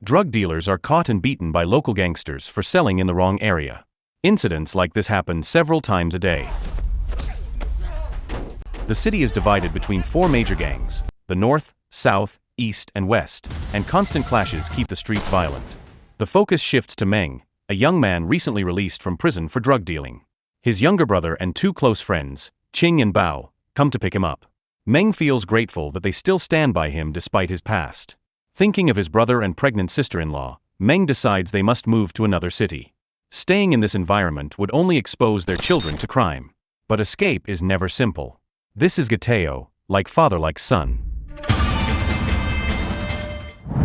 Drug dealers are caught and beaten by local gangsters for selling in the wrong area. Incidents like this happen several times a day. The city is divided between 4 major gangs: the North, South, East, and West, and constant clashes keep the streets violent. The focus shifts to Mang, a young man recently released from prison for drug dealing. His younger brother and 2 close friends, Qing and Bao, come to pick him up. Mang feels grateful that they still stand by him despite his past. Thinking of his brother and pregnant sister-in-law, Mang decides they must move to another city. Staying in this environment would only expose their children to crime. But escape is never simple. This is Betrayal, like father like son.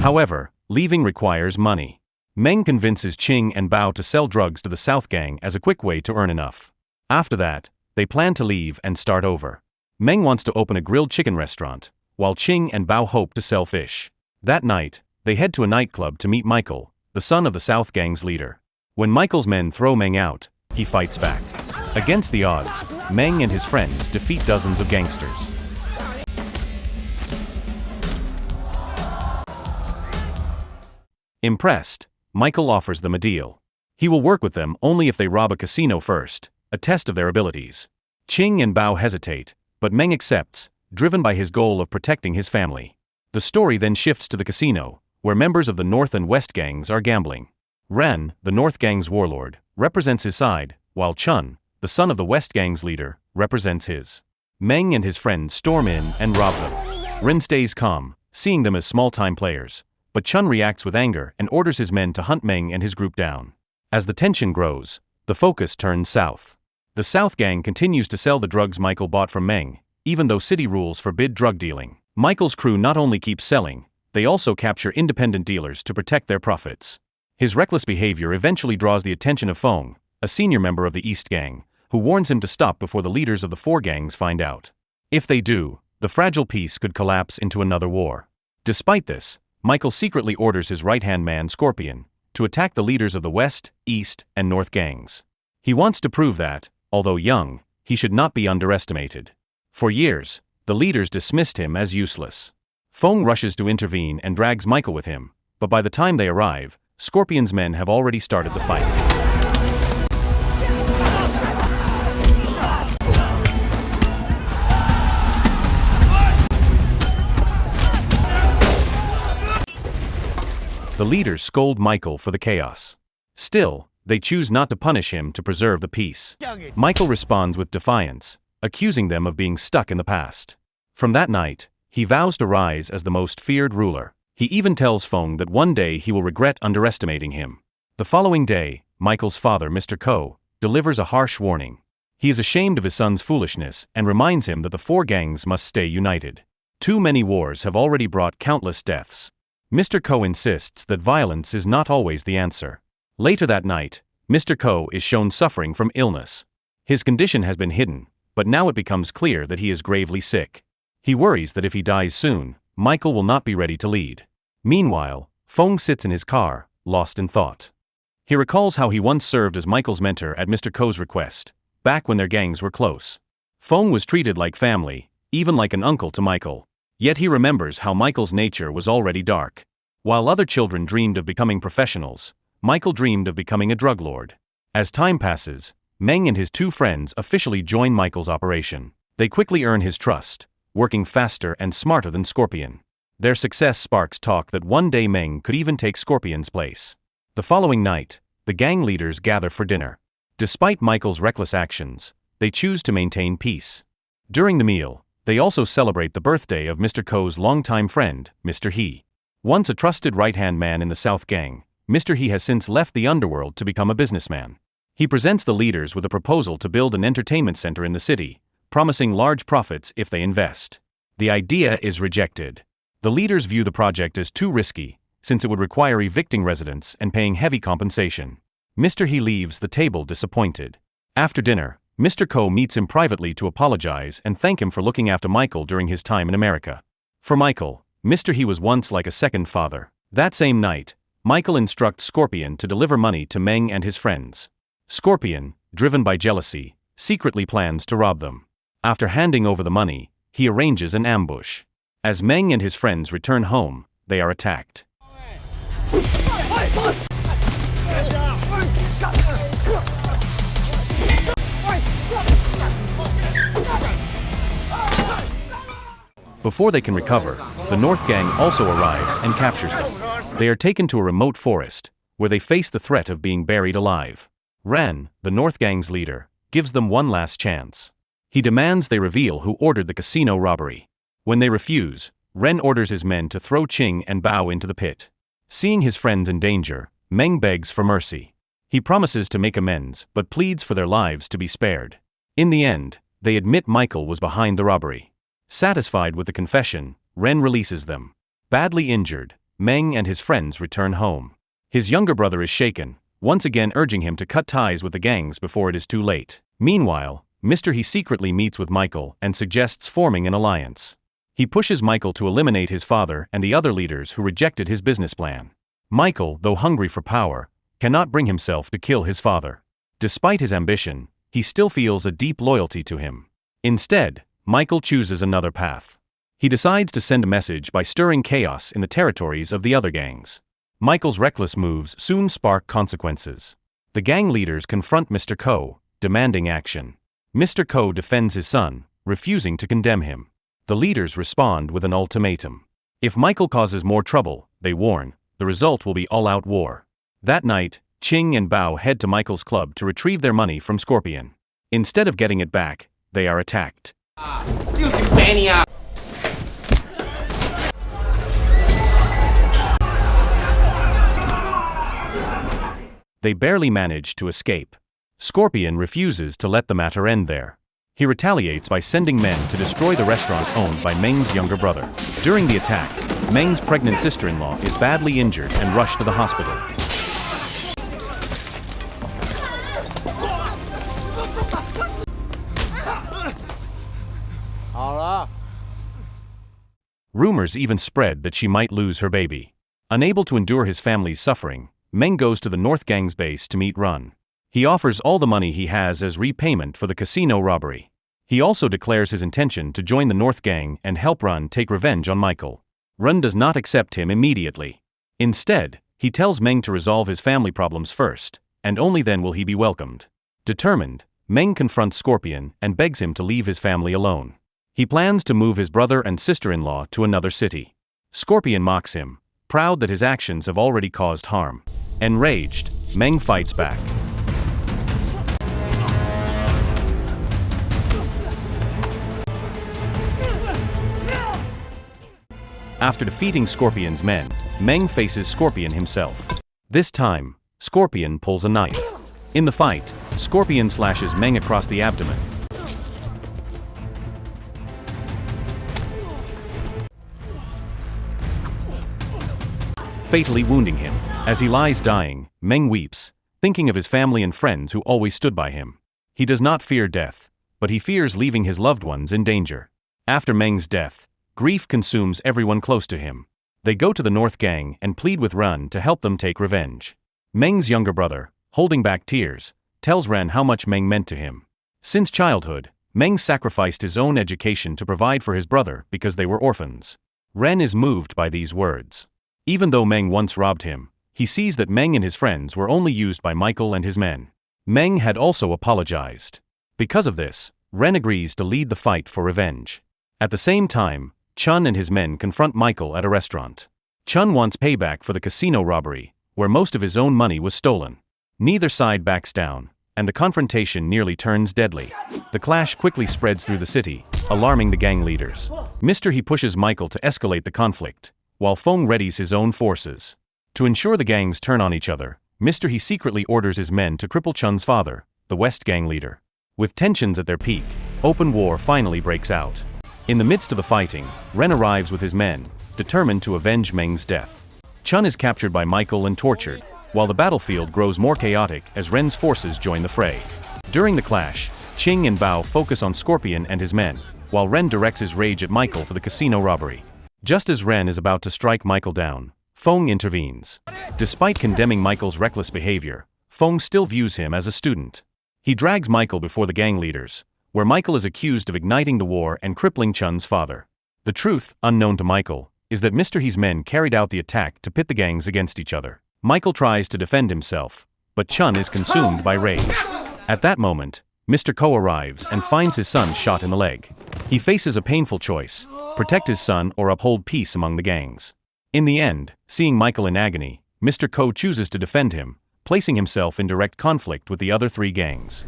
However, leaving requires money. Mang convinces Qing and Bao to sell drugs to the South Gang as a quick way to earn enough. After that, they plan to leave and start over. Mang wants to open a grilled chicken restaurant, while Qing and Bao hope to sell fish. That night, they head to a nightclub to meet Michael, the son of the South Gang's leader. When Michael's men throw Mang out, he fights back. Against the odds, Mang and his friends defeat dozens of gangsters. Impressed, Michael offers them a deal. He will work with them only if they rob a casino first, a test of their abilities. Qing and Bao hesitate, but Mang accepts, driven by his goal of protecting his family. The story then shifts to the casino, where members of the North and West gangs are gambling. Ran, the North Gang's warlord, represents his side, while Chun, the son of the West Gang's leader, represents his. Mang and his friends storm in and rob them. Ren stays calm, seeing them as small-time players, but Chun reacts with anger and orders his men to hunt Mang and his group down. As the tension grows, the focus turns south. The South Gang continues to sell the drugs Michael bought from Mang, even though city rules forbid drug dealing. Michael's crew not only keep selling, they also capture independent dealers to protect their profits. His reckless behavior eventually draws the attention of Feng, a senior member of the East Gang, who warns him to stop before the leaders of the 4 gangs find out. If they do, the fragile peace could collapse into another war. Despite this, Michael secretly orders his right-hand man, Scorpion, to attack the leaders of the West, East, and North gangs. He wants to prove that, although young, he should not be underestimated. For years, the leaders dismissed him as useless. Feng rushes to intervene and drags Michael with him, but by the time they arrive, Scorpion's men have already started the fight. The leaders scold Michael for the chaos. Still, they choose not to punish him to preserve the peace. Michael responds with defiance, accusing them of being stuck in the past. From that night, he vows to rise as the most feared ruler. He even tells Feng that one day he will regret underestimating him. The following day, Michael's father, Mr. Ko, delivers a harsh warning. He is ashamed of his son's foolishness and reminds him that the 4 gangs must stay united. Too many wars have already brought countless deaths. Mr. Ko insists that violence is not always the answer. Later that night, Mr. Ko is shown suffering from illness. His condition has been hidden, but now it becomes clear that he is gravely sick. He worries that if he dies soon, Michael will not be ready to lead. Meanwhile, Feng sits in his car, lost in thought. He recalls how he once served as Michael's mentor at Mr. Ko's request, back when their gangs were close. Feng was treated like family, even like an uncle to Michael. Yet he remembers how Michael's nature was already dark. While other children dreamed of becoming professionals, Michael dreamed of becoming a drug lord. As time passes, Mang and his 2 friends officially join Michael's operation. They quickly earn his trust, working faster and smarter than Scorpion. Their success sparks talk that one day Mang could even take Scorpion's place. The following night, the gang leaders gather for dinner. Despite Michael's reckless actions, they choose to maintain peace. During the meal, they also celebrate the birthday of Mr. Ko's longtime friend, Mr. He. Once a trusted right-hand man in the South Gang, Mr. He has since left the underworld to become a businessman. He presents the leaders with a proposal to build an entertainment center in the city, promising large profits if they invest. The idea is rejected. The leaders view the project as too risky, since it would require evicting residents and paying heavy compensation. Mr. He leaves the table disappointed. After dinner, Mr. Ko meets him privately to apologize and thank him for looking after Michael during his time in America. For Michael, Mr. He was once like a second father. That same night, Michael instructs Scorpion to deliver money to Mang and his friends. Scorpion, driven by jealousy, secretly plans to rob them. After handing over the money, he arranges an ambush. As Mang and his friends return home, they are attacked. Before they can recover, the North Gang also arrives and captures them. They are taken to a remote forest, where they face the threat of being buried alive. Ren, the North Gang's leader, gives them one last chance. He demands they reveal who ordered the casino robbery. When they refuse, Ren orders his men to throw Qing and Bao into the pit. Seeing his friends in danger, Meng begs for mercy. He promises to make amends but pleads for their lives to be spared. In the end, they admit Michael was behind the robbery. Satisfied with the confession, Ren releases them. Badly injured, Meng and his friends return home. His younger brother is shaken, once again urging him to cut ties with the gangs before it is too late. Meanwhile, Mr. He secretly meets with Michael and suggests forming an alliance. He pushes Michael to eliminate his father and the other leaders who rejected his business plan. Michael, though hungry for power, cannot bring himself to kill his father. Despite his ambition, he still feels a deep loyalty to him. Instead, Michael chooses another path. He decides to send a message by stirring chaos in the territories of the other gangs. Michael's reckless moves soon spark consequences. The gang leaders confront Mr. Ko, demanding action. Mr. Ko defends his son, refusing to condemn him. The leaders respond with an ultimatum. If Michael causes more trouble, they warn, the result will be all-out war. That night, Qing and Bao head to Michael's club to retrieve their money from Scorpion. Instead of getting it back, they are attacked. They barely manage to escape. Scorpion refuses to let the matter end there. He retaliates by sending men to destroy the restaurant owned by Meng's younger brother. During the attack, Meng's pregnant sister-in-law is badly injured and rushed to the hospital. Rumors even spread that she might lose her baby. Unable to endure his family's suffering, Meng goes to the North Gang's base to meet Run. He offers all the money he has as repayment for the casino robbery. He also declares his intention to join the North Gang and help Run take revenge on Michael. Run does not accept him immediately. Instead, he tells Meng to resolve his family problems first, and only then will he be welcomed. Determined, Meng confronts Scorpion and begs him to leave his family alone. He plans to move his brother and sister-in-law to another city. Scorpion mocks him, proud that his actions have already caused harm. Enraged, Meng fights back. After defeating Scorpion's men, Meng faces Scorpion himself. This time, Scorpion pulls a knife. In the fight, Scorpion slashes Meng across the abdomen. Fatally wounding him. As he lies dying, Meng weeps, thinking of his family and friends who always stood by him. He does not fear death, but he fears leaving his loved ones in danger. After Meng's death, grief consumes everyone close to him. They go to the North Gang and plead with Ren to help them take revenge. Meng's younger brother, holding back tears, tells Ren how much Meng meant to him. Since childhood, Meng sacrificed his own education to provide for his brother because they were orphans. Ren is moved by these words. Even though Meng once robbed him, he sees that Meng and his friends were only used by Michael and his men. Meng had also apologized. Because of this, Ren agrees to lead the fight for revenge. At the same time, Chun and his men confront Michael at a restaurant. Chun wants payback for the casino robbery, where most of his own money was stolen. Neither side backs down, and the confrontation nearly turns deadly. The clash quickly spreads through the city, alarming the gang leaders. Mr. He pushes Michael to escalate the conflict, while Feng readies his own forces. To ensure the gangs turn on each other, Mr. He secretly orders his men to cripple Chun's father, the West Gang leader. With tensions at their peak, open war finally breaks out. In the midst of the fighting, Ren arrives with his men, determined to avenge Meng's death. Chun is captured by Michael and tortured, while the battlefield grows more chaotic as Ren's forces join the fray. During the clash, Qing and Bao focus on Scorpion and his men, while Ren directs his rage at Michael for the casino robbery. Just as Ren is about to strike Michael down, Feng intervenes. Despite condemning Michael's reckless behavior, Feng still views him as a student. He drags Michael before the gang leaders, where Michael is accused of igniting the war and crippling Chun's father. The truth, unknown to Michael, is that Mr. He's men carried out the attack to pit the gangs against each other. Michael tries to defend himself, but Chun is consumed by rage. At that moment, Mr. Ko arrives and finds his son shot in the leg. He faces a painful choice: protect his son or uphold peace among the gangs. In the end, seeing Michael in agony, Mr. Ko chooses to defend him, placing himself in direct conflict with the other three gangs.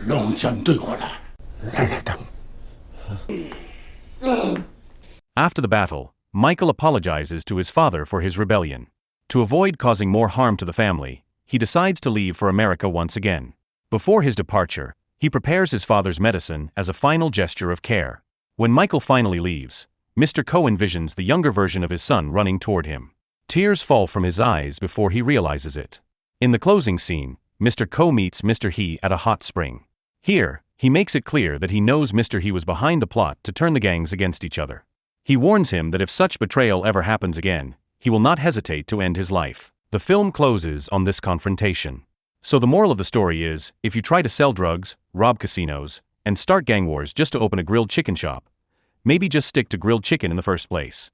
After the battle, Michael apologizes to his father for his rebellion. To avoid causing more harm to the family, he decides to leave for America once again. Before his departure, he prepares his father's medicine as a final gesture of care. When Michael finally leaves, Mr. Ko envisions the younger version of his son running toward him. Tears fall from his eyes before he realizes it. In the closing scene, Mr. Ko meets Mr. He at a hot spring. Here, he makes it clear that he knows Mr. He was behind the plot to turn the gangs against each other. He warns him that if such betrayal ever happens again, he will not hesitate to end his life. The film closes on this confrontation. So the moral of the story is, if you try to sell drugs, rob casinos, and start gang wars just to open a grilled chicken shop, maybe just stick to grilled chicken in the first place.